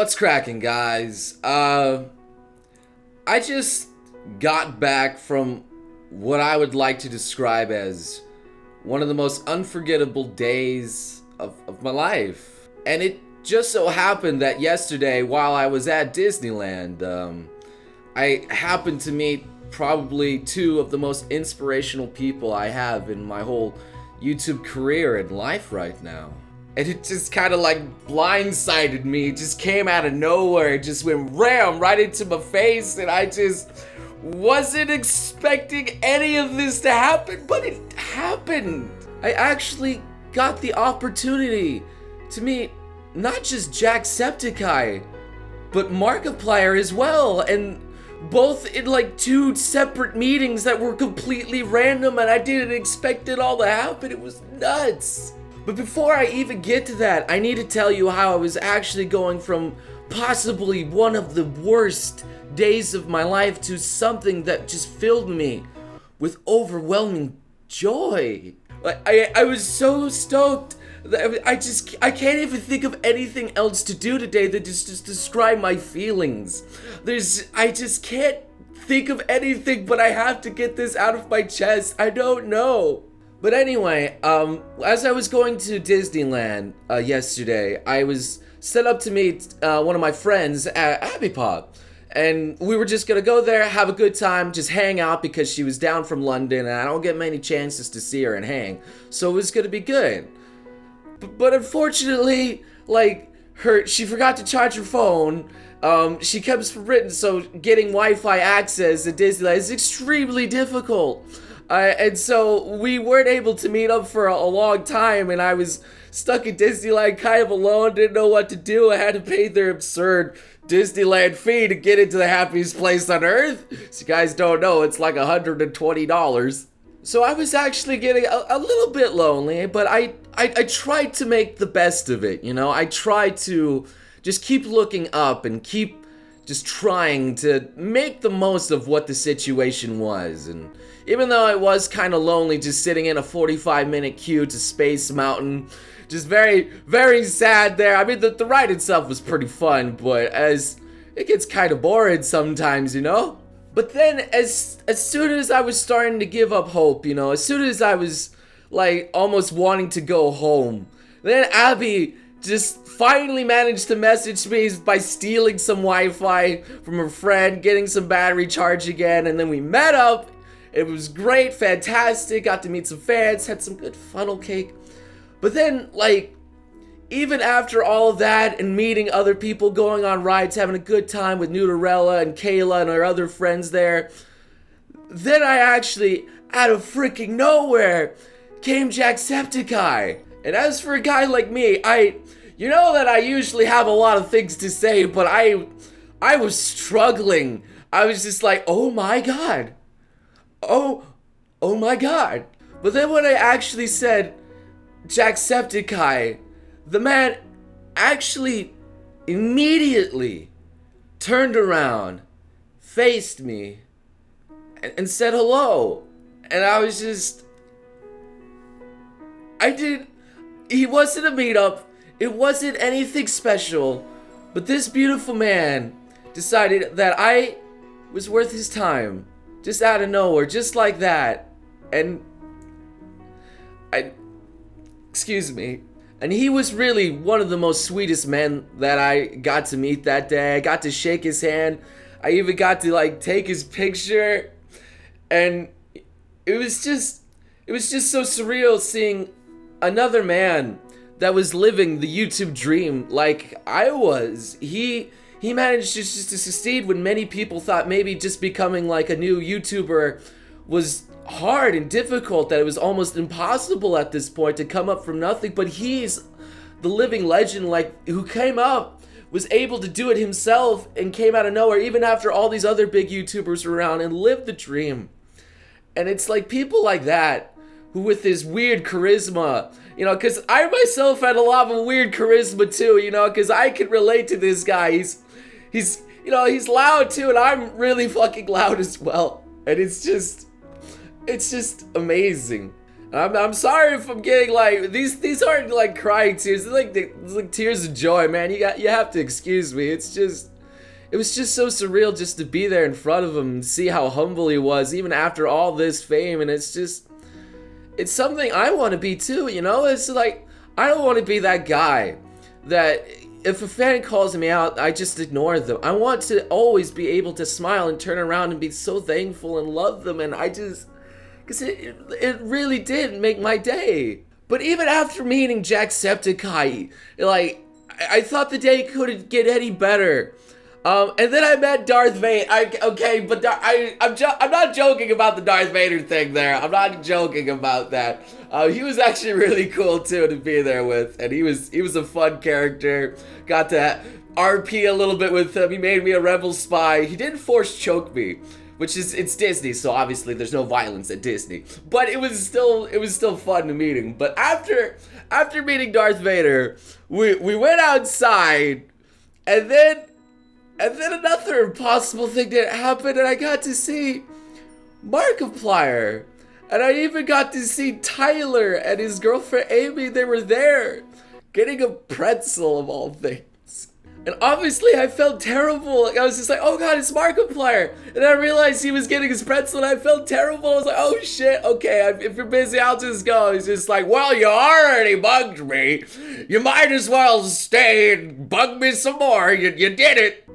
What's cracking, guys? I just got back from what I would like to describe as one of the most unforgettable days of my life. And it just so happened that yesterday, while I was at Disneyland, I happened to meet probably two of the most inspirational people I have in my whole YouTube career and life right now. And it just kind of like blindsided me. It just came out of nowhere. It just went ram right into my face. And I just wasn't expecting any of this to happen, but it happened. I actually got the opportunity to meet not just Jackspectieye, but Markiplier as well. And both in like two separate meetings that were completely random, and I didn't expect it all to happen. It was nuts. But before I even get to that, I need to tell you how I was actually going from possibly one of the worst days of my life to something that just filled me with overwhelming joy. I was so stoked that I can't even think of anything else to do today that just describe my feelings. I just can't think of anything, but I have to get this out of my chest. I don't know. But anyway, as I was going to Disneyland yesterday, I was set up to meet one of my friends at Abby Pop. And we were just gonna go there, have a good time, just hang out because she was down from London and I don't get many chances to see her and hang. So it was gonna be good. But unfortunately, she forgot to charge her phone. She kept forgetting, so getting Wi-Fi access at Disneyland is extremely difficult. And so we weren't able to meet up for a long time, and I was stuck at Disneyland kind of alone, didn't know what to do. I had to pay their absurd Disneyland fee to get into the happiest place on earth. So you guys don't know, it's like $120. So I was actually getting a little bit lonely, but I tried to make the best of it, you know? I tried to just keep looking up and keep just trying to make the most of what the situation was. And even though I was kind of lonely just sitting in a 45-minute queue to Space Mountain, just very, very sad there. I mean, the ride itself was pretty fun, but it gets kind of boring sometimes, you know? But then as soon as I was starting to give up hope, you know, as soon as I was like almost wanting to go home, then Abby just finally managed to message me by stealing some Wi-Fi from her friend, getting some battery charge again, and then we met up. It was great, fantastic, got to meet some fans, had some good funnel cake. But then, even after all of that and meeting other people, going on rides, having a good time with Nudorella and Kayla and our other friends there, then I actually, out of freaking nowhere, came Jacksepticeye. And as for a guy like me, you know that I usually have a lot of things to say, but I was struggling. I was just like, oh my god. Oh my god. But then when I actually said Jacksepticeye, the man actually immediately turned around, faced me, and said hello. And I was just... He wasn't a meetup, it wasn't anything special, but this beautiful man decided that I was worth his time, just out of nowhere, just like that. And excuse me. And he was really one of the most sweetest men that I got to meet that day. I got to shake his hand. I even got to take his picture. And it was just so surreal seeing another man that was living the YouTube dream like I was. He managed to succeed when many people thought maybe just becoming like a new YouTuber was hard and difficult, that it was almost impossible at this point to come up from nothing. But he's the living legend, who came up, was able to do it himself and came out of nowhere even after all these other big YouTubers were around, and lived the dream. And it's like people like that who, with his weird charisma, you know, because I myself had a lot of weird charisma too, you know, because I can relate to this guy. He's loud too, and I'm really fucking loud as well. And it's just amazing. I'm sorry if I'm getting like these aren't like crying tears. They're like tears of joy, man. You have to excuse me. It was just so surreal just to be there in front of him and see how humble he was, even after all this fame. And it's something I want to be too, you know? It's like, I don't want to be that guy that if a fan calls me out, I just ignore them. I want to always be able to smile and turn around and be so thankful and love them. And because it really did make my day. But even after meeting Jacksepticeye, like, I thought the day couldn't get any better. And then I met Darth Vader. I'm not joking about the Darth Vader thing there. I'm not joking about that. He was actually really cool too to be there with, and he was a fun character. Got to RP a little bit with him. He made me a rebel spy. He didn't force choke me, which is, it's Disney, so obviously there's no violence at Disney. But it was still fun to meet him. But after meeting Darth Vader, we went outside, and then another impossible thing did happen, and I got to see Markiplier. And I even got to see Tyler and his girlfriend Amy. They were there, getting a pretzel of all things. And obviously I felt terrible. Like, I was just like, oh god, it's Markiplier. And I realized he was getting his pretzel and I felt terrible. I was like, oh shit, okay, if you're busy, I'll just go. He's just like, well, you already bugged me. You might as well stay and bug me some more. You did it.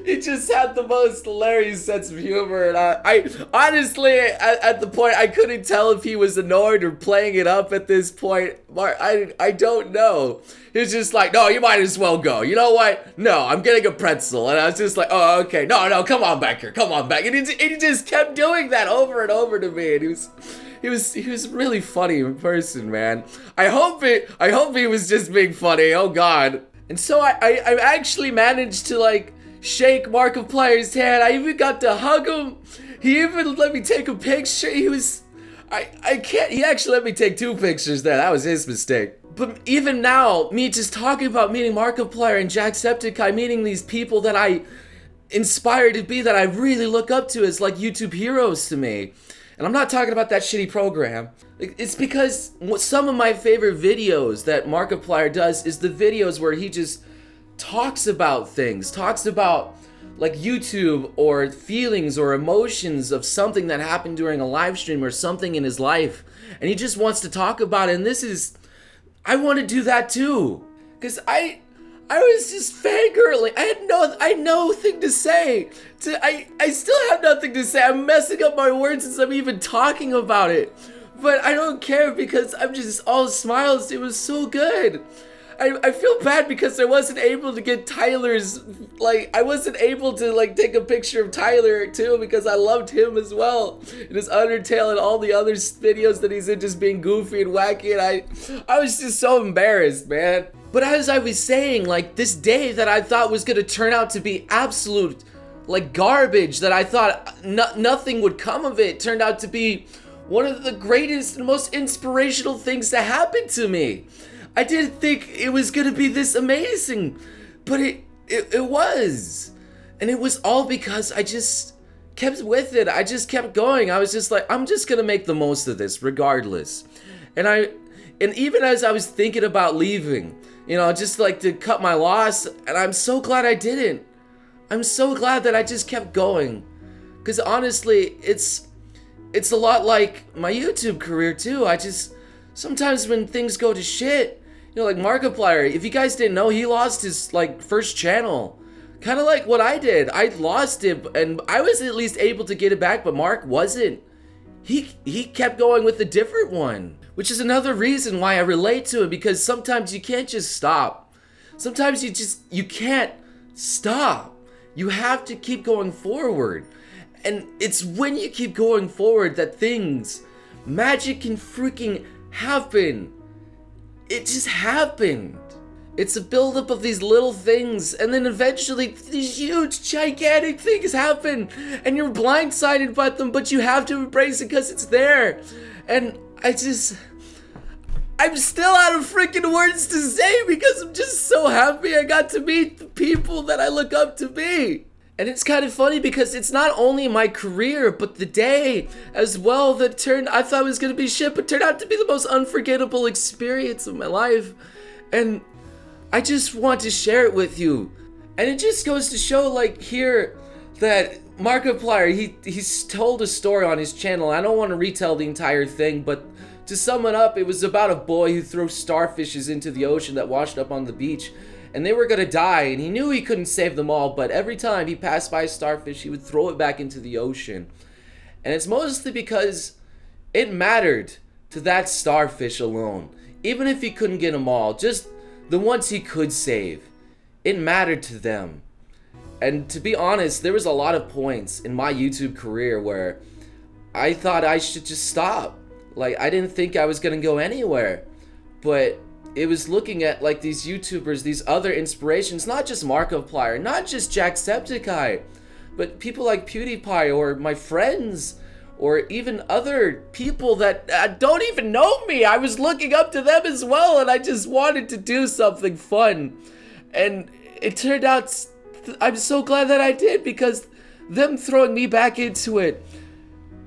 He just had the most hilarious sense of humor, and I honestly, at the point, I couldn't tell if he was annoyed or playing it up at this point. I don't know. He was just like, no, you might as well go. You know what? No, I'm getting a pretzel. And I was just like, oh, okay. No, come on back here. Come on back. And he just kept doing that over and over to me, and he was really funny in person, man. I hope he was just being funny. Oh God. And so I actually managed to like shake Markiplier's hand. I even got to hug him. He even let me take a picture. He actually let me take 2 pictures there. That was his mistake. But even now, me just talking about meeting Markiplier and Jacksepticeye, meeting these people that I inspired to be, that I really look up to as like YouTube heroes to me. And I'm not talking about that shitty program. It's because some of my favorite videos that Markiplier does is the videos where he just talks about things, talks about like YouTube or feelings or emotions of something that happened during a live stream or something in his life, and he just wants to talk about it. And I want to do that too, because I was just fangirling. I had nothing to say. I still have nothing to say. I'm messing up my words as I'm even talking about it, but I don't care because I'm just all smiles. It was so good. I feel bad because I wasn't able to get Tyler's, like, I wasn't able to, like, take a picture of Tyler, too, because I loved him as well. And his Undertale and all the other videos that he's in just being goofy and wacky, and I was just so embarrassed, man. But as I was saying, like, this day that I thought was gonna turn out to be absolute, like, garbage, that I thought nothing would come of it, turned out to be one of the greatest and most inspirational things to happen to me. I didn't think it was gonna be this amazing, but it was. And it was all because I just kept with it. I just kept going. I was just like, I'm just gonna make the most of this regardless. And even as I was thinking about leaving, you know, just like to cut my loss, and I'm so glad I didn't. I'm so glad that I just kept going. Because honestly, it's a lot like my YouTube career too. Sometimes when things go to shit, you know, like Markiplier, if you guys didn't know, he lost his, like, first channel. Kind of like what I did. I lost it, and I was at least able to get it back, but Mark wasn't. He kept going with a different one, which is another reason why I relate to it, because sometimes you can't just stop. Sometimes you can't stop. You have to keep going forward. And it's when you keep going forward that magic can freaking happen. It just happened. It's a buildup of these little things, and then eventually these huge, gigantic things happen, and you're blindsided by them, but you have to embrace it because it's there. And I'm still out of freaking words to say because I'm just so happy I got to meet the people that I look up to be. And it's kind of funny because it's not only my career, but the day as well that I thought was going to be shit, but turned out to be the most unforgettable experience of my life. And I just want to share it with you. And it just goes to show, like, here, that Markiplier, he's told a story on his channel. I don't want to retell the entire thing, but to sum it up, it was about a boy who threw starfishes into the ocean that washed up on the beach. And they were gonna die, and he knew he couldn't save them all, but every time he passed by a starfish, he would throw it back into the ocean. And it's mostly because it mattered to that starfish alone. Even if he couldn't get them all, just the ones he could save. It mattered to them. And to be honest, there was a lot of points in my YouTube career where I thought I should just stop. Like, I didn't think I was gonna go anywhere. But it was looking at, like, these YouTubers, these other inspirations, not just Markiplier, not just Jackspectieye, but people like PewDiePie or my friends, or even other people that don't even know me. I was looking up to them as well, and I just wanted to do something fun. And it turned out, I'm so glad that I did, because them throwing me back into it,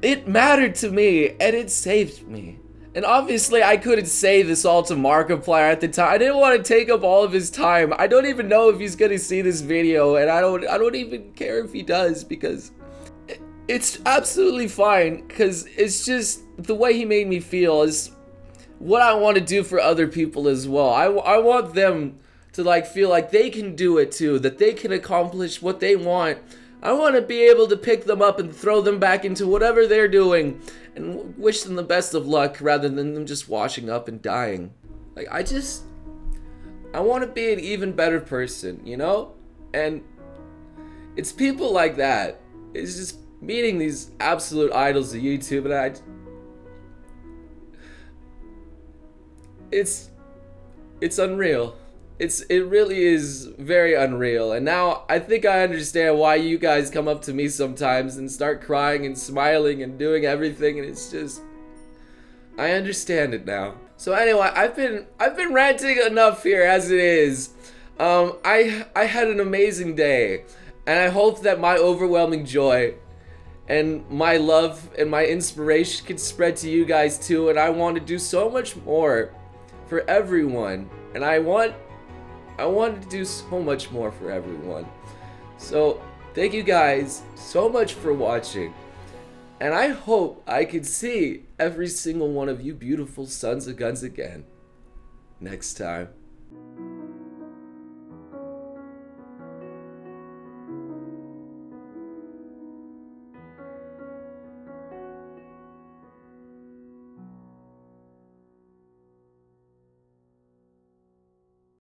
it mattered to me, and it saved me. And obviously, I couldn't say this all to Markiplier at the time. I didn't want to take up all of his time. I don't even know if he's gonna see this video, and I don't even care if he does, because it's absolutely fine, because it's just the way he made me feel is what I want to do for other people as well. I want them to, like, feel like they can do it too, that they can accomplish what they want. I want to be able to pick them up and throw them back into whatever they're doing and wish them the best of luck rather than them just washing up and dying. Like, I want to be an even better person, you know? And it's people like that. It's just meeting these absolute idols of YouTube, and it's unreal. It really is very unreal. And now I think I understand why you guys come up to me sometimes and start crying and smiling and doing everything, and it's just, I understand it now. So anyway, I've been ranting enough here as it is. I had an amazing day, and I hope that my overwhelming joy and my love and my inspiration can spread to you guys too, and I want to do so much more for everyone, and I want to do so much more for everyone. So thank you guys so much for watching, and I hope I can see every single one of you beautiful sons of guns again next time.